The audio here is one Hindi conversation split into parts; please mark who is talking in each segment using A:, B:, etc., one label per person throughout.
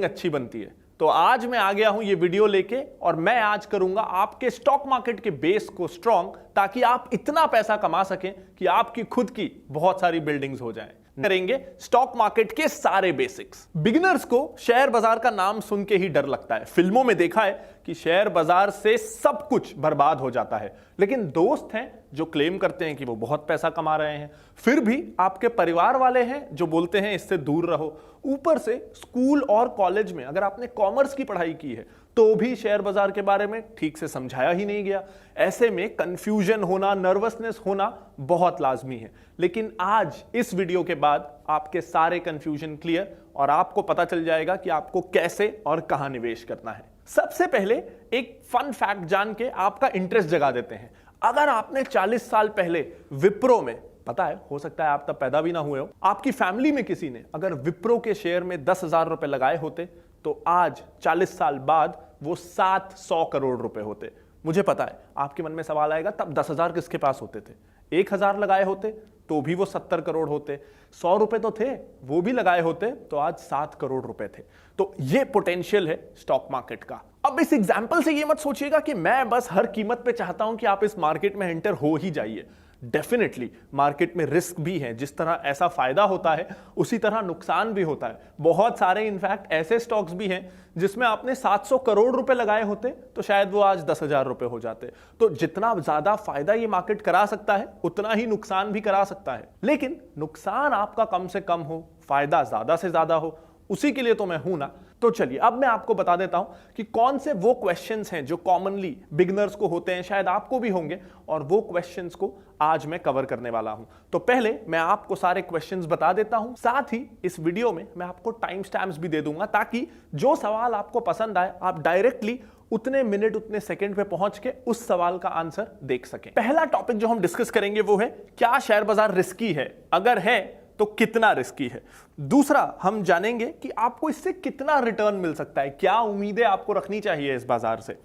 A: ट्रेडिंग अच्छी बनती है। तो आज मैं आ गया हूं ये वीडियो लेके और मैं आज करूंगा आपके स्टॉक मार्केट के बेस को स्ट्रांग, ताकि आप इतना पैसा कमा सकें कि आपकी खुद की बहुत सारी बिल्डिंग्स हो जाएं। करेंगे स्टॉक मार्केट के सारे बेसिक्स। बिगिनर्स को शेयर बाजार का नाम सुन के ही डर लगता है। फिल्मों में देखा है कि शेयर बाजार से सब कुछ बर्बाद हो जाता है, लेकिन दोस्त हैं जो क्लेम करते हैं कि वो बहुत पैसा कमा रहे हैं। फिर भी आपके परिवार वाले हैं जो बोलते हैं इससे दूर रहो। ऊपर से स्कूल और कॉलेज में अगर आपने कॉमर्स की पढ़ाई की है तो भी शेयर बाजार के बारे में ठीक से समझाया ही नहीं गया। ऐसे में कंफ्यूजन होना, नर्वसनेस होना बहुत लाजमी है। लेकिन आज इस वीडियो के बाद आपके सारे कंफ्यूजन क्लियर और आपको पता चल जाएगा कि आपको कैसे और कहां निवेश करना है। सबसे पहले एक फन फैक्ट जान के आपका इंटरेस्ट जगा देते हैं। अगर आपने 40 साल पहले विप्रो में, पता है हो सकता है आप तब पैदा भी ना हुए हो, आपकी फैमिली में किसी ने अगर विप्रो के शेयर में 10,000 रुपए लगाए होते तो आज 40 साल बाद वो 700 करोड़ रुपए होते। मुझे पता है आपके मन में सवाल आएगा तब 10,000 किसके पास होते थे? 1,000 लगाए होते तो भी वो 70 करोड़ होते। 100 रुपए तो थे, वो भी लगाए होते तो आज 7 करोड़ रुपए थे। तो ये पोटेंशियल है स्टॉक मार्केट का। अब इस एग्जाम्पल से ये मत सोचिएगा कि मैं बस हर कीमत पे चाहता हूं कि आप इस मार्केट में एंटर हो ही जाइए। डेफिनेटली मार्केट में रिस्क भी है। जिस तरह ऐसा फायदा होता है उसी तरह नुकसान भी होता है। बहुत सारे इनफैक्ट ऐसे स्टॉक्स भी हैं जिसमें आपने 700 करोड़ रुपए लगाए होते तो शायद वो आज 10,000 रुपए हो जाते। तो जितना ज्यादा फायदा ये मार्केट करा सकता है उतना ही नुकसान भी करा सकता है। लेकिन नुकसान आपका कम से कम हो, फायदा ज्यादा से ज्यादा हो, उसी के लिए तो मैं हूं ना। तो चलिए अब मैं आपको बता देता हूं कि कौन से वो क्वेश्चंस हैं जो कॉमनली बिगिनर्स को होते हैं, शायद आपको भी होंगे, और वो क्वेश्चंस को आज मैं कवर करने वाला हूं। तो पहले मैं आपको सारे क्वेश्चंस बता देता हूं, साथ ही इस वीडियो में मैं आपको टाइम स्टैम्प्स भी दे दूंगा ताकि जो सवाल आपको पसंद आए आप डायरेक्टली उतने मिनट उतने सेकंड पे पहुंच के उस सवाल का आंसर देख सकें। पहला टॉपिक जो हम डिस्कस करेंगे वो है, क्या शेयर बाजार रिस्की है? अगर है तो कितना रिस्की है? दूसरा, हम जानेंगे कि आपको इससे कितना रिटर्न मिल सकता है, क्या उम्मीदें आपको रखनी चाहिए इस बाजार से।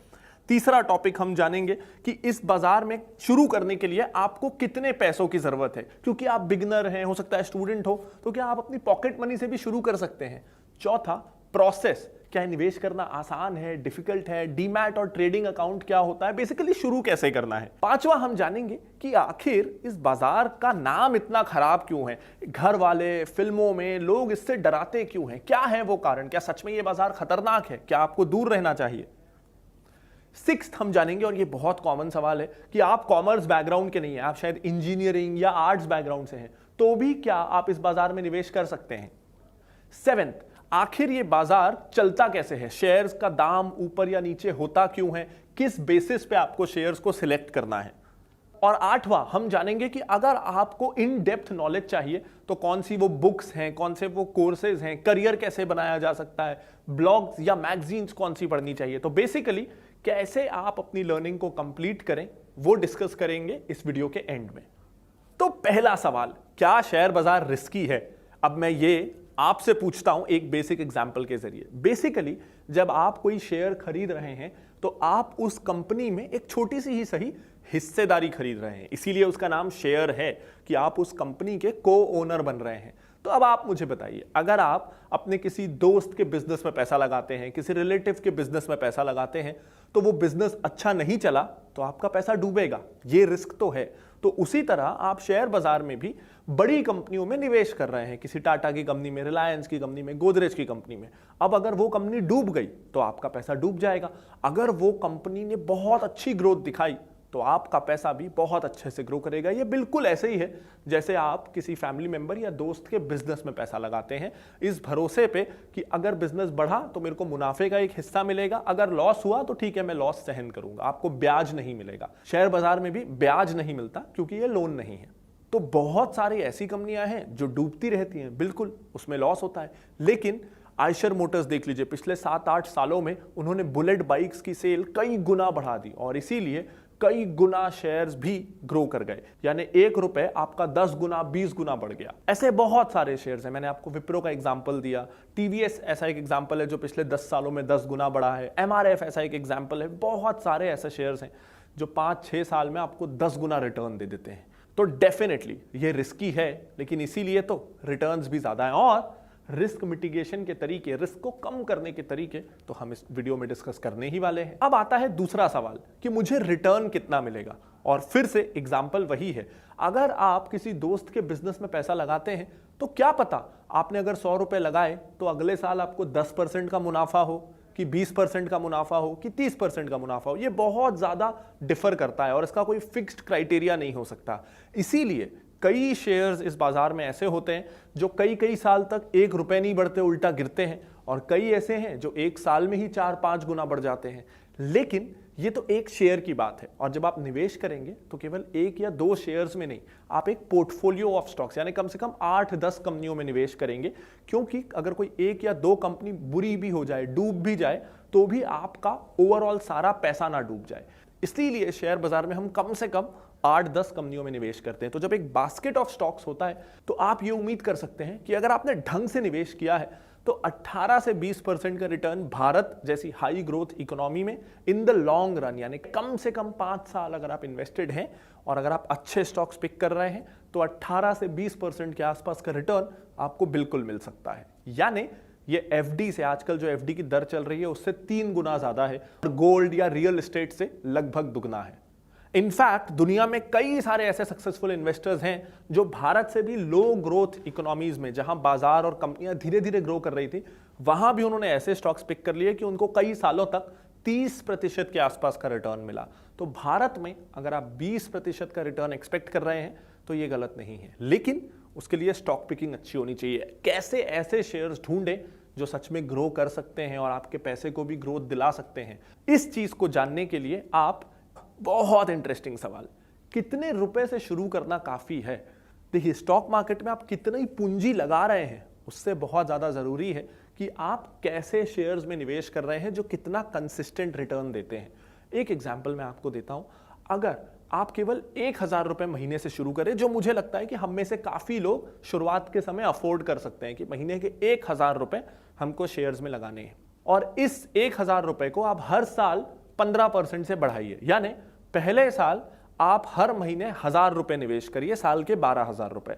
A: तीसरा टॉपिक हम जानेंगे कि इस बाजार में शुरू करने के लिए आपको कितने पैसों की जरूरत है, क्योंकि आप बिगिनर हैं, हो सकता है स्टूडेंट हो, तो क्या आप अपनी पॉकेट मनी से भी शुरू कर सकते हैं। चौथा, प्रोसेस, क्या निवेश करना आसान है, डिफिकल्ट है, डीमैट और ट्रेडिंग अकाउंट क्या होता है, बेसिकली शुरू कैसे करना है। पांचवा, हम जानेंगे कि आखिर इस बाजार का नाम इतना खराब क्यों है, घर वाले, फिल्मों में लोग इससे डराते क्यों हैं, क्या है वो कारण, क्या सच में ये बाजार खतरनाक है, क्या आपको दूर रहना चाहिए। सिक्स्थ, हम जानेंगे, और ये बहुत कॉमन सवाल है, कि आप कॉमर्स बैकग्राउंड के नहीं है, आप शायद इंजीनियरिंग या आर्ट्स बैकग्राउंड से हैं, तो भी क्या आप इस बाजार में निवेश कर सकते हैं। सेवेंथ, आखिर ये बाजार चलता कैसे है, शेयर्स का दाम ऊपर या नीचे होता क्यों है, किस बेसिस पे आपको शेयर्स को सिलेक्ट करना है। और आठवां, हम जानेंगे कि अगर आपको इन डेप्थ नॉलेज चाहिए तो कौन सी वो बुक्स हैं, कौन से वो कोर्सेज हैं, करियर कैसे बनाया जा सकता है, ब्लॉग्स या मैगजीन्स कौन सी पढ़नी चाहिए। तो बेसिकली कैसे आप अपनी लर्निंग को कंप्लीट करें वो डिस्कस करेंगे इस वीडियो के एंड में। तो पहला सवाल, क्या शेयर बाजार रिस्की है? अब मैं ये आपसे पूछता हूं एक बेसिक एग्जांपल के जरिए। बेसिकली जब आप कोई शेयर खरीद रहे हैं तो आप उस कंपनी में एक छोटी सी ही सही हिस्सेदारी खरीद रहे हैं, इसीलिए उसका नाम शेयर है कि आप उस कंपनी के को ओनर बन रहे हैं। तो अब आप मुझे बताइए, अगर आप अपने किसी दोस्त के बिजनेस में पैसा लगाते हैं, किसी रिलेटिव के बिजनेस में पैसा लगाते हैं, तो वो बिजनेस अच्छा नहीं चला तो आपका पैसा डूबेगा, ये रिस्क तो है। तो उसी तरह आप शेयर बाजार में भी बड़ी कंपनियों में निवेश कर रहे हैं, किसी टाटा की कंपनी में, रिलायंस की कंपनी में, गोदरेज की कंपनी में। अब अगर वो कंपनी डूब गई तो आपका पैसा डूब जाएगा। अगर वो कंपनी ने बहुत अच्छी ग्रोथ दिखाई तो आपका पैसा भी बहुत अच्छे से ग्रो करेगा। ये बिल्कुल ऐसे ही है जैसे आप किसी फैमिली मेंबर या दोस्त के बिजनेस में पैसा लगाते हैं, इस भरोसे पे कि अगर बिजनेस बढ़ा तो मेरे को मुनाफे का एक हिस्सा मिलेगा, अगर लॉस हुआ तो ठीक है मैं लॉस सहन करूंगा, आपको ब्याज नहीं मिलेगा। शेयर बाजार में भी ब्याज नहीं मिलता क्योंकि ये लोन नहीं है। तो बहुत सारी ऐसी कंपनियां हैं जो डूबती रहती हैं, बिल्कुल उसमें लॉस होता है। लेकिन आयशर मोटर्स देख लीजिए, पिछले 7-8 सालों में उन्होंने बुलेट बाइक्स की सेल कई गुना बढ़ा दी और इसीलिए कई गुना शेयर्स भी ग्रो कर गए, यानी 1 रुपए आपका 10 गुना 20 गुना बढ़ गया। ऐसे बहुत सारे शेयर्स हैं, मैंने आपको विप्रो का एग्जांपल दिया, टीवीएस ऐसा एक एग्जांपल है जो पिछले 10 सालों में 10 गुना बढ़ा है, एमआरएफ ऐसा एक एग्जांपल है। बहुत सारे ऐसे शेयर्स हैं जो 5-6 साल में आपको 10 गुना रिटर्न दे देते हैं। तो डेफिनेटली ये रिस्की है, लेकिन इसीलिए तो रिटर्न्स भी ज्यादा है। और रिस्क मिटिगेशन के तरीके, रिस्क को कम करने के तरीके तो हम इस वीडियो में डिस्कस करने ही वाले हैं। अब आता है दूसरा सवाल कि मुझे रिटर्न कितना मिलेगा, और फिर से एग्जाम्पल वही है, अगर आप किसी दोस्त के बिजनेस में पैसा लगाते हैं तो क्या पता आपने अगर 100 रुपए लगाए तो अगले साल आपको 10% का मुनाफा हो, कि 20% का मुनाफा हो, कि 30% का मुनाफा हो। ये बहुत ज्यादा डिफर करता है और इसका कोई फिक्स्ड क्राइटेरिया नहीं हो सकता। इसीलिए कई शेयर्स इस बाजार में ऐसे होते हैं जो कई कई साल तक 1 रुपए नहीं बढ़ते, उल्टा गिरते हैं, और कई ऐसे हैं जो 1 साल में ही 4-5 गुना बढ़ जाते हैं। लेकिन ये तो एक शेयर की बात है, और जब आप निवेश करेंगे तो केवल 1 या 2 शेयर्स में नहीं, आप एक पोर्टफोलियो ऑफ स्टॉक्स यानी कम से कम 8-10 कंपनियों में निवेश करेंगे, क्योंकि अगर कोई 1 या 2 कंपनी बुरी भी हो जाए, डूब भी जाए, तो भी आपका ओवरऑल सारा पैसा ना डूब जाए। इसीलिए शेयर बाजार में हम कम से कम 8-10 कंपनियों में निवेश करते हैं। तो जब एक बास्केट ऑफ स्टॉक्स होता है तो आप ये उम्मीद कर सकते हैं कि अगर आपने ढंग से निवेश किया है तो 18 से 20% का रिटर्न भारत जैसी हाई ग्रोथ इकोनॉमी में इन द लॉन्ग रन, यानी कम से कम 5 साल अगर आप इन्वेस्टेड हैं और अगर आप अच्छे स्टॉक्स पिक कर रहे हैं तो 18 से 20% के आसपास का रिटर्न आपको बिल्कुल मिल सकता है। यानी ये एफडी से, आजकल जो एफडी की दर चल रही है उससे 3 गुना ज्यादा है, और गोल्ड या रियल एस्टेट से लगभग दुगना है। इनफैक्ट दुनिया में कई सारे ऐसे सक्सेसफुल इन्वेस्टर्स हैं जो भारत से भी लो ग्रोथ इकोनॉमीज में, जहां बाजार और कंपनियां धीरे धीरे ग्रो कर रही थी, वहां भी उन्होंने ऐसे स्टॉक्स पिक कर लिए कि उनको कई सालों तक 30% के आसपास का रिटर्न मिला। तो भारत में अगर आप 20% का रिटर्न एक्सपेक्ट कर रहे हैं तो ये गलत नहीं है, लेकिन उसके लिए स्टॉक पिकिंग अच्छी होनी चाहिए। कैसे ऐसे शेयर्स ढूंढें जो सच में ग्रो कर सकते हैं और आपके पैसे को भी ग्रोथ दिला सकते हैं, इस चीज को जानने के लिए आप, बहुत इंटरेस्टिंग सवाल, कितने रुपए से शुरू करना काफी है। देखिए, स्टॉक मार्केट में आप कितनी पूंजी लगा रहे हैं उससे बहुत ज्यादा जरूरी है कि आप कैसे शेयर्स में निवेश कर रहे हैं जो कितना कंसिस्टेंट रिटर्न देते हैं। एक एग्जांपल मैं आपको देता हूं, अगर आप केवल 1000 रुपए महीने से शुरू करें, जो मुझे लगता है कि हम में से काफी लोग शुरुआत के समय अफोर्ड कर सकते हैं कि महीने के 1000 रुपए हमको शेयर्स में लगाने हैं, और इस 1000 रुपए को आप हर साल 15% से बढ़ाइए, यानी पहले साल आप हर महीने 1000 रुपए निवेश करिए, साल के 12,000 रुपए।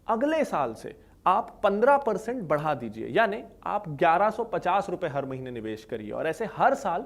A: अगले साल से आप 15% बढ़ा दीजिए, यानी आप 1150 रुपए हर महीने निवेश करिए, और ऐसे हर साल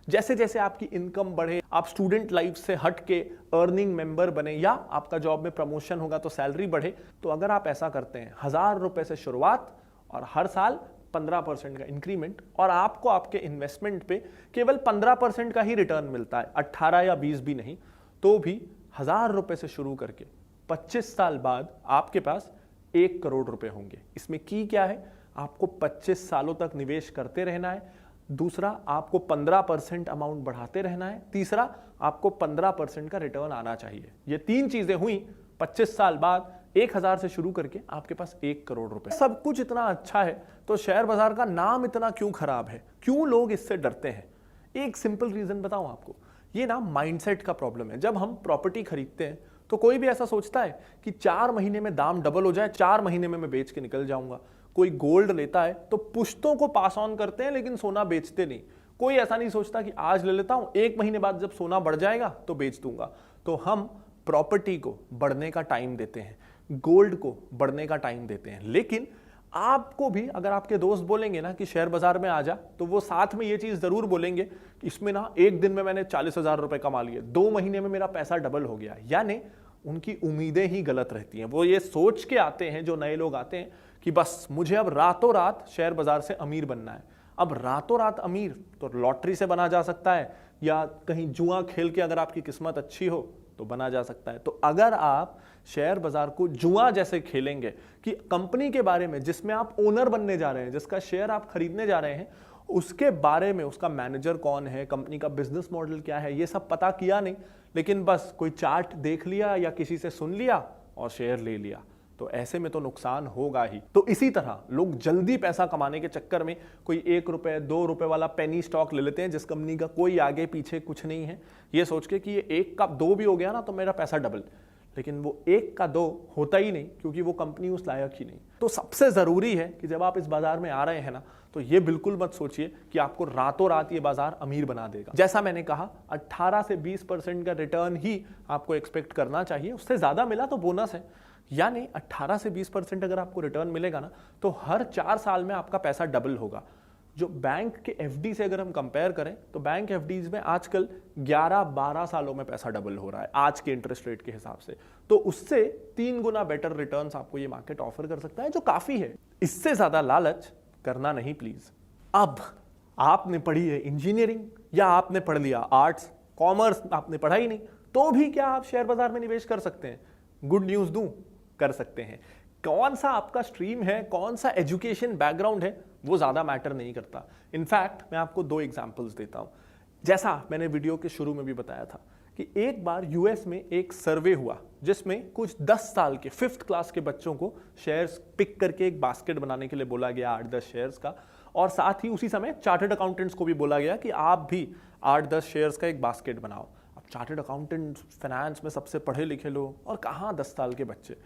A: जैसे जैसे आपकी इनकम बढ़े, आप स्टूडेंट लाइफ से हट के अर्निंग मेंबर बने, या आपका जॉब में प्रमोशन होगा तो सैलरी बढ़े, तो अगर आप ऐसा करते हैं 1000 रुपए से शुरुआत और हर साल 15% का इंक्रीमेंट, और आपको आपके इन्वेस्टमेंट पे केवल 15% का ही रिटर्न मिलता है, 18 या 20 भी नहीं, तो भी 1000 रुपए से शुरू करके 25 साल बाद आपके पास 1 करोड़ रुपए होंगे। इसमें की क्या है, आपको 25 सालों तक निवेश करते रहना है, दूसरा आपको 15% अमाउंट बढ़ाते रहना है, तीसरा आपको 15% का रिटर्न आना चाहिए। ये 3 चीजें हुई, 25 साल बाद 1000 से शुरू करके आपके पास 1 करोड़ रुपए। सब कुछ इतना अच्छा है तो शेयर बाजार का नाम इतना क्यों खराब है, क्यों लोग इससे डरते हैं? एक सिंपल रीजन बताऊं आपको, ये ना माइंडसेट का प्रॉब्लम है। जब हम प्रॉपर्टी खरीदते हैं तो कोई भी ऐसा सोचता है कि 4 महीने में दाम डबल हो जाए, 4 महीने में मैं बेच के निकल जाऊंगा। कोई गोल्ड लेता है तो पुश्तों को पास ऑन करते हैं, लेकिन सोना बेचते नहीं। कोई ऐसा नहीं सोचता कि आज ले लेता हूं, 1 महीने बाद जब सोना बढ़ जाएगा तो बेच दूंगा। तो हम प्रॉपर्टी को बढ़ने का टाइम देते हैं, गोल्ड को बढ़ने का टाइम देते हैं। लेकिन आपको भी अगर आपके दोस्त बोलेंगे ना कि शेयर बाजार में आ जा, तो वो साथ में ये चीज जरूर बोलेंगे कि इसमें ना 1 दिन में मैंने 40,000 रुपए कमा लिए, 2 महीने में मेरा पैसा डबल हो गया। यानी उनकी उम्मीदें ही गलत रहती हैं। वो ये सोच के आते हैं, जो नए लोग आते हैं, कि बस मुझे अब रातों रात शेयर बाजार से अमीर बनना है। अब रातों रात अमीर तो लॉटरी से बना जा सकता है, या कहीं जुआ खेल के अगर आपकी किस्मत अच्छी हो तो बना जा सकता है। तो अगर आप शेयर बाजार को जुआ जैसे खेलेंगे कि कंपनी के बारे में जिसमें आप ओनर बनने जा रहे हैं, जिसका शेयर आप खरीदने जा रहे हैं, उसके बारे में, उसका मैनेजर कौन है, कंपनी का बिजनेस मॉडल क्या है, ये सब पता किया नहीं, लेकिन बस कोई चार्ट देख लिया या किसी से सुन लिया और शेयर ले लिया, तो ऐसे में तो नुकसान होगा ही। तो इसी तरह लोग जल्दी पैसा कमाने के चक्कर में कोई 1 रुपए 2 रुपए वाला पेनी स्टॉक ले लेते हैं, जिस कंपनी का कोई आगे पीछे कुछ नहीं है, ये सोच के कि ये 1 का 2 भी हो गया ना तो मेरा पैसा डबल। लेकिन वो 1 का 2 होता ही नहीं, क्योंकि वो कंपनी उस लायक ही नहीं। तो सबसे जरूरी है कि जब आप इस बाजार में आ रहे हैं ना, तो ये बिल्कुल मत सोचिए कि आपको रातों रात ये बाजार अमीर बना देगा। जैसा मैंने कहा, 18 से 20% का रिटर्न ही आपको एक्सपेक्ट करना चाहिए। उससे ज्यादा मिला तो बोनस है, यानी 18 से 20% अगर आपको रिटर्न मिलेगा ना, तो हर 4 साल में आपका पैसा डबल होगा। जो बैंक के एफडी से अगर हम कंपेयर करें तो बैंक एफडीज में आजकल 11-12 सालों में पैसा डबल हो रहा है आज के इंटरेस्ट रेट के हिसाब से। तो उससे 3 गुना बेटर रिटर्न्स आपको ये मार्केट ऑफर कर सकता है, जो काफी है। इससे ज्यादा लालच करना नहीं प्लीज। अब आपने पढ़ी है इंजीनियरिंग या आपने पढ़ लिया आर्ट्स, कॉमर्स आपने पढ़ा ही नहीं, तो भी क्या आप शेयर बाजार में निवेश कर सकते हैं? गुड न्यूज दूं, कर सकते हैं। कौन सा आपका स्ट्रीम है, कौन सा एजुकेशन बैकग्राउंड है, वो ज्यादा मैटर नहीं करता। इनफैक्ट मैं आपको 2 एग्जांपल्स देता हूं। जैसा मैंने वीडियो के शुरू में भी बताया था कि एक बार यूएस में एक सर्वे हुआ जिसमें कुछ 10 साल के 5th क्लास के बच्चों को शेयर्स पिक करके एक बास्केट बनाने के लिए बोला गया 8-10 शेयर्स का, और साथ ही उसी समय चार्टर्ड अकाउंटेंट्स को भी बोला गया कि आप भी 8-10 शेयर्स का एक बास्केट बनाओ। अब चार्टर्ड अकाउंटेंट, फाइनेंस में सबसे पढ़े लिखे लोग, और कहाँ 10 साल के बच्चे।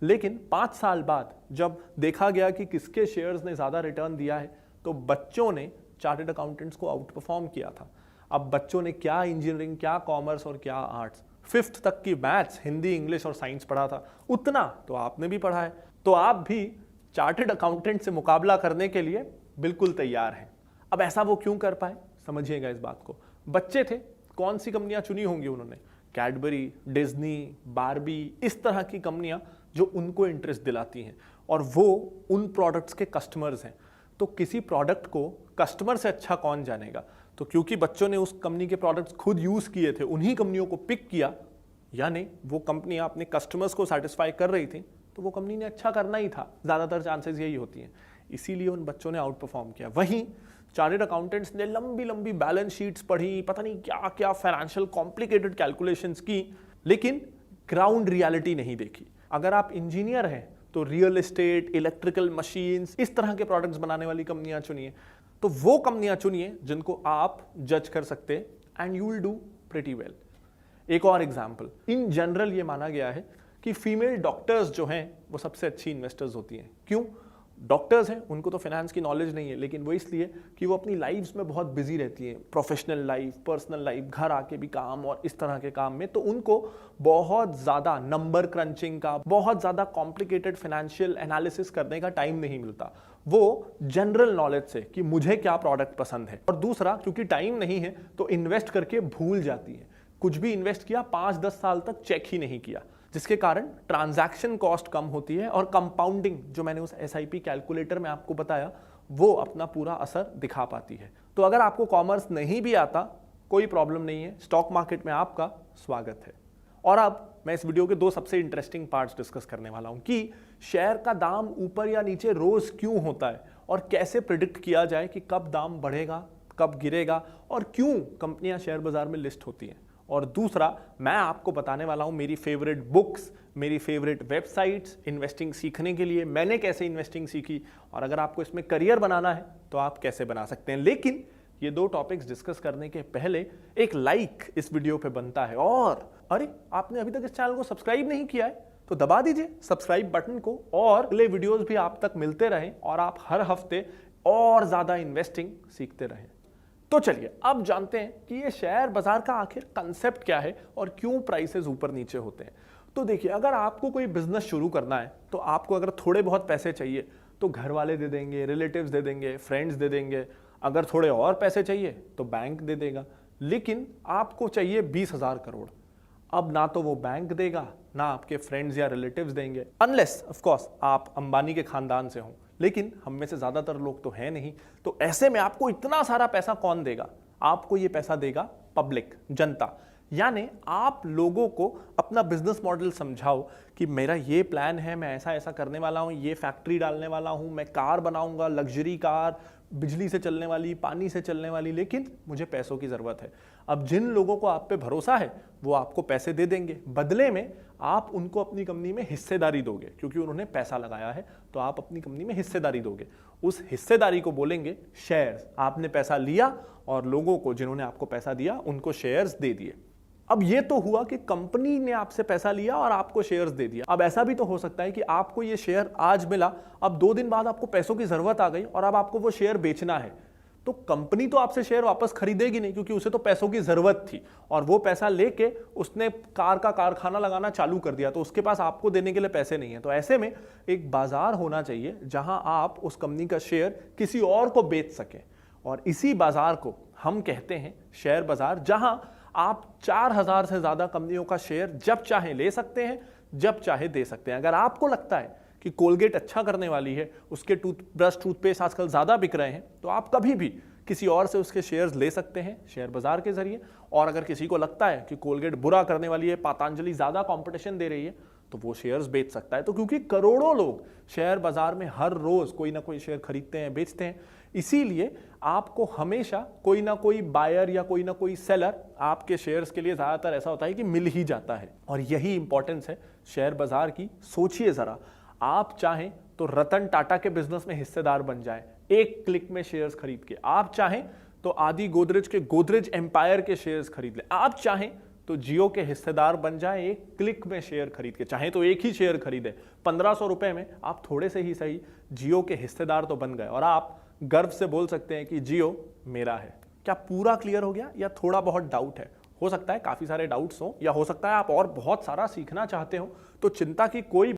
A: लेकिन 5 साल बाद जब देखा गया कि किसके शेयर्स ने ज्यादा रिटर्न दिया है, तो बच्चों ने चार्टर्ड अकाउंटेंट्स को आउट परफॉर्म किया था। अब बच्चों ने क्या इंजीनियरिंग, क्या कॉमर्स और क्या आर्ट्स, 5th तक की मैथ्स, हिंदी, इंग्लिश और साइंस पढ़ा था, उतना तो आपने भी पढ़ा है। तो आप भी चार्टर्ड अकाउंटेंट से मुकाबला करने के लिए बिल्कुल तैयार हैं। अब ऐसा वो क्यों कर पाए, समझिएगा इस बात को। बच्चे थे, कौन सी कंपनियां चुनी होंगी उन्होंने? कैडबरी, डिज्नी, बारबी, इस तरह की कंपनियां जो उनको इंटरेस्ट दिलाती हैं, और वो उन प्रोडक्ट्स के कस्टमर्स हैं। तो किसी प्रोडक्ट को कस्टमर से अच्छा कौन जानेगा? तो क्योंकि बच्चों ने उस कंपनी के प्रोडक्ट्स खुद यूज किए थे, उन्हीं कंपनियों को पिक किया, यानी वो कंपनियां अपने कस्टमर्स को सेटिस्फाई कर रही थी, तो वो कंपनी ने अच्छा करना ही था। ज्यादातर चांसेस यही होती हैं, इसीलिए उन बच्चों ने आउट परफॉर्म किया। वहीं चार्टर्ड अकाउंटेंट्स ने लंबी लंबी बैलेंस शीट्स पढ़ी, पता नहीं क्या क्या फाइनेंशियल कॉम्प्लिकेटेड कैलकुलेशंस की, लेकिन ग्राउंड रियलिटी नहीं देखी। अगर आप इंजीनियर हैं तो रियल एस्टेट, इलेक्ट्रिकल मशीन्स, इस तरह के प्रोडक्ट्स बनाने वाली कंपनियां चुनिए। तो वो कंपनियां चुनिए जिनको आप जज कर सकते हैं, and you will do pretty well. एक और एग्जांपल, इन जनरल ये माना गया है कि फीमेल डॉक्टर्स जो हैं वो सबसे अच्छी इन्वेस्टर्स होती हैं। क्यों? डॉक्टर्स हैं, उनको तो फाइनेंस की नॉलेज नहीं है, लेकिन वो इसलिए कि वो अपनी लाइफ्स में बहुत बिजी रहती हैं, प्रोफेशनल लाइफ, पर्सनल लाइफ, घर आके भी काम और इस तरह के काम में। तो उनको बहुत ज़्यादा नंबर क्रंचिंग का, बहुत ज़्यादा कॉम्प्लिकेटेड फाइनेंशियल एनालिसिस करने का टाइम नहीं मिलता। वो जनरल नॉलेज से कि मुझे क्या प्रोडक्ट पसंद है, और दूसरा क्योंकि टाइम नहीं है तो इन्वेस्ट करके भूल जाती है। कुछ भी इन्वेस्ट किया 5-10 साल तक चेक ही नहीं किया, जिसके कारण ट्रांजैक्शन कॉस्ट कम होती है, और कंपाउंडिंग जो मैंने उस एसआईपी कैलकुलेटर में आपको बताया, वो अपना पूरा असर दिखा पाती है। तो अगर आपको कॉमर्स नहीं भी आता, कोई प्रॉब्लम नहीं है, स्टॉक मार्केट में आपका स्वागत है। और अब मैं इस वीडियो के 2 सबसे इंटरेस्टिंग पार्ट्स डिस्कस करने वाला हूं कि शेयर का दाम ऊपर या नीचे रोज क्यों होता है, और कैसे प्रिडिक्ट किया जाए कि कब दाम बढ़ेगा, कब गिरेगा, और क्यों कंपनियां शेयर बाजार में लिस्ट होती हैं। और दूसरा, मैं आपको बताने वाला हूं मेरी फेवरेट बुक्स, मेरी फेवरेट वेबसाइट्स इन्वेस्टिंग सीखने के लिए, मैंने कैसे इन्वेस्टिंग सीखी, और अगर आपको इसमें करियर बनाना है तो आप कैसे बना सकते हैं। लेकिन ये 2 टॉपिक्स डिस्कस करने के पहले एक लाइक इस वीडियो पे बनता है, और अरे आपने अभी तक इस चैनल को सब्सक्राइब नहीं किया है तो दबा दीजिए सब्सक्राइब बटन को, और अगले वीडियोस भी आप तक मिलते रहें और आप हर हफ्ते और ज्यादा इन्वेस्टिंग सीखते रहें। तो चलिए अब जानते हैं कि ये शेयर बाजार का आखिर कंसेप्ट क्या है और क्यों प्राइसेस ऊपर नीचे होते हैं। तो देखिए, अगर आपको कोई बिजनेस शुरू करना है तो आपको अगर थोड़े बहुत पैसे चाहिए तो घर वाले दे देंगे, रिलेटिव्स दे देंगे, फ्रेंड्स दे देंगे। अगर थोड़े और पैसे चाहिए तो बैंक दे देगा। लेकिन आपको चाहिए 20,000 करोड़। अब ना तो वो बैंक देगा, ना आपके फ्रेंड्स या रिलेटिव्स देंगे, अनलेस ऑफ कोर्स आप अंबानी के खानदान से हों। लेकिन हम में से ज्यादातर लोग तो है नहीं। तो ऐसे में आपको इतना सारा पैसा कौन देगा? आपको ये पैसा देगा पब्लिक, जनता। यानी आप लोगों को अपना बिजनेस मॉडल समझाओ कि मेरा ये प्लान है, मैं ऐसा ऐसा करने वाला हूँ, ये फैक्ट्री डालने वाला हूँ, मैं कार बनाऊंगा, लग्जरी कार, बिजली से चलने वाली, पानी से चलने वाली, लेकिन मुझे पैसों की जरूरत है। अब जिन लोगों को आप पे भरोसा है वो आपको पैसे दे देंगे, बदले में आप उनको अपनी कंपनी में हिस्सेदारी दोगे, क्योंकि उन्होंने पैसा लगाया है तो आप अपनी कंपनी में हिस्सेदारी दोगे। उस हिस्सेदारी को बोलेंगे शेयर्स। आपने पैसा लिया और लोगों को, जिन्होंने आपको पैसा दिया, उनको शेयर्स दे दिए। अब ये तो हुआ कि कंपनी ने आपसे पैसा लिया और आपको शेयर्स दे दिया। अब ऐसा भी तो हो सकता है कि आपको ये शेयर आज मिला, अब 2 दिन बाद आपको पैसों की जरूरत आ गई और अब आपको वो शेयर बेचना है। तो कंपनी तो आपसे शेयर वापस खरीदेगी नहीं, क्योंकि उसे तो पैसों की जरूरत थी और वो पैसा लेके उसने कार का कारखाना लगाना चालू कर दिया, तो उसके पास आपको देने के लिए पैसे नहीं है। तो ऐसे में एक बाजार होना चाहिए जहां आप उस कंपनी का शेयर किसी और को बेच सकें, और इसी बाजार को हम कहते हैं शेयर बाजार, जहां आप 4000 से ज्यादा कंपनियों का शेयर जब चाहे ले सकते हैं, जब चाहे दे सकते हैं। अगर आपको लगता है कि कोलगेट अच्छा करने वाली है, उसके टूथब्रश टूथपेस्ट आजकल ज्यादा बिक रहे हैं, तो आप कभी भी किसी और से उसके शेयर्स ले सकते हैं शेयर बाजार के जरिए। और अगर किसी को लगता है कि कोलगेट बुरा करने वाली है, पतंजलि ज्यादा कंपटीशन दे रही है, तो वो शेयर्स बेच सकता है। तो क्योंकि करोड़ों लोग शेयर बाजार में हर रोज कोई ना कोई शेयर खरीदते हैं, बेचते हैं, इसीलिए आपको हमेशा कोई ना कोई बायर या कोई ना कोई सेलर आपके शेयर्स के लिए ज्यादातर ऐसा होता है कि मिल ही जाता है। और यही इंपॉर्टेंस है शेयर बाजार की। सोचिए जरा, आप चाहें तो रतन टाटा के बिजनेस में हिस्सेदार बन जाए एक क्लिक में शेयर्स खरीद के, आप चाहें तो आदि गोदरेज के गोदरेज एम्पायर के शेयर्स खरीद ले, आप चाहें तो जियो के हिस्सेदार बन जाए एक क्लिक में शेयर खरीद के, चाहे तो एक ही शेयर खरीदे 1500 रुपए में, आप थोड़े से ही सही जियो के हिस्सेदार तो बन गए और आप गर्व से बोल सकते हैं कि जियो मेरा है। क्या पूरा क्लियर हो गया या थोड़ा बहुत डाउट है? हो सकता है काफी सारे डाउट्स हो, या हो सकता है आप और बहुत सारा सीखना चाहते हो, तो चिंता की कोई